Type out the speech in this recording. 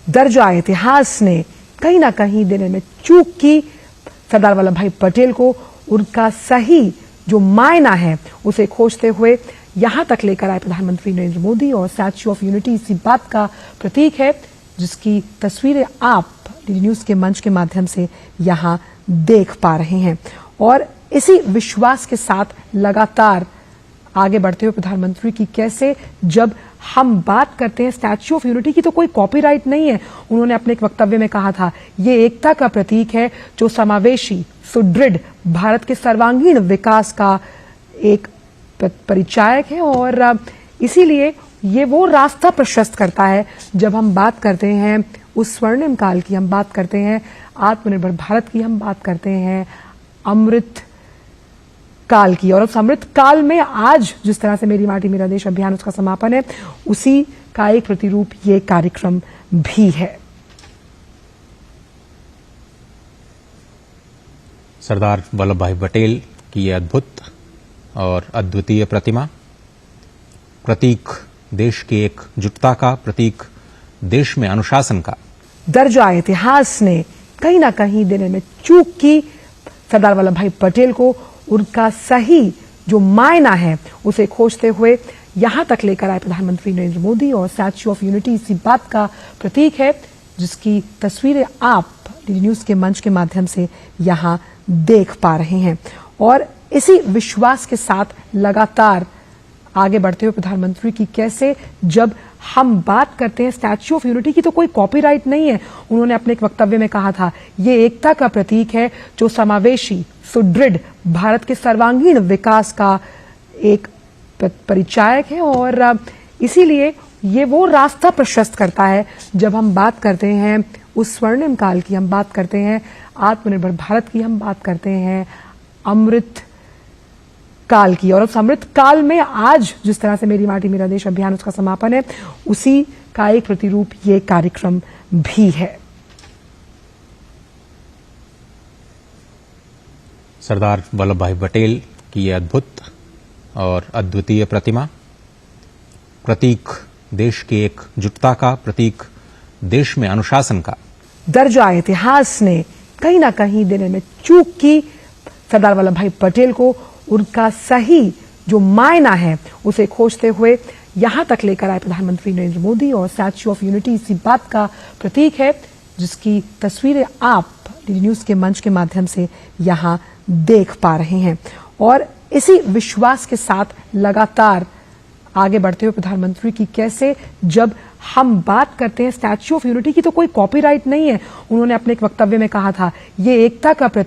दर्जा इतिहास ने कहीं ना कहीं देने में चूक की। सरदार वल्लभ भाई पटेल को उनका सही जो मायना है उसे खोजते हुए यहां तक लेकर आए प्रधानमंत्री नरेंद्र मोदी, और स्टैच्यू ऑफ यूनिटी इसी बात का प्रतीक है, जिसकी तस्वीरें आप डीडी न्यूज के मंच के माध्यम से यहां देख पा रहे हैं। और इसी विश्वास के साथ लगातार आगे बढ़ते हुए प्रधानमंत्री की कैसे जब हम बात करते हैं स्टैच्यू ऑफ यूनिटी की तो कोई कॉपीराइट नहीं है। उन्होंने अपने एक वक्तव्य में कहा था, ये एकता का प्रतीक है जो समावेशी सुदृढ़ भारत के सर्वांगीण विकास का एक परिचायक है, और इसीलिए ये वो रास्ता प्रशस्त करता है जब हम बात करते हैं उस स्वर्णिम काल की, हम बात करते हैं आत्मनिर्भर भारत की, हम बात करते हैं अमृत काल की। और उस अमृत काल में आज जिस तरह से मेरी माटी मेरा देश अभियान उसका समापन है, उसी का एक प्रतिरूप ये कार्यक्रम भी है। सरदार वल्लभ भाई पटेल की ये अद्भुत और अद्वितीय प्रतिमा, प्रतीक देश की एकजुटता का, प्रतीक देश में अनुशासन का। दर्जा इतिहास ने कहीं ना कहीं देने में चूक की। सरदार वल्लभ भाई पटेल को उनका सही जो मायना है उसे खोजते हुए यहां तक लेकर आए प्रधानमंत्री नरेंद्र मोदी, और स्टैच्यू ऑफ यूनिटी इसी बात का प्रतीक है, जिसकी तस्वीरें आप डीडी न्यूज के मंच के माध्यम से यहां देख पा रहे हैं। और इसी विश्वास के साथ लगातार आगे बढ़ते हुए प्रधानमंत्री की कैसे जब हम बात करते हैं स्टैच्यू ऑफ यूनिटी की तो कोई कॉपीराइट नहीं है। उन्होंने अपने एक वक्तव्य में कहा था, ये एकता का प्रतीक है जो समावेशी सुदृढ़ भारत के सर्वांगीण विकास का एक परिचायक है, और इसीलिए ये वो रास्ता प्रशस्त करता है जब हम बात करते हैं उस स्वर्णिम काल की, हम बात करते हैं आत्मनिर्भर भारत की, हम बात करते हैं अमृत काल की। और उस अमृत काल में आज जिस तरह से मेरी माटी मेरा देश अभियान उसका समापन है, उसी का एक प्रतिरूप ये कार्यक्रम भी है। सरदार वल्लभ भाई पटेल की ये अद्भुत और अद्वितीय प्रतिमा, प्रतीक देश की एकजुटता का, प्रतीक देश में अनुशासन का। दर्जा इतिहास ने कहीं ना कहीं देने में चूक की। सरदार वल्लभ भाई पटेल को उनका सही जो मायना है उसे खोजते हुए यहां तक लेकर आए प्रधानमंत्री नरेंद्र मोदी, और स्टैच्यू ऑफ यूनिटी इसी बात का प्रतीक है, जिसकी तस्वीरें आप डीडी न्यूज के मंच के माध्यम से यहां देख पा रहे हैं। और इसी विश्वास के साथ लगातार आगे बढ़ते हुए प्रधानमंत्री की कैसे जब हम बात करते हैं स्टैच्यू ऑफ यूनिटी की तो कोई कॉपीराइट नहीं है। उन्होंने अपने एक वक्तव्य में कहा था, ये एकता का प्रतीक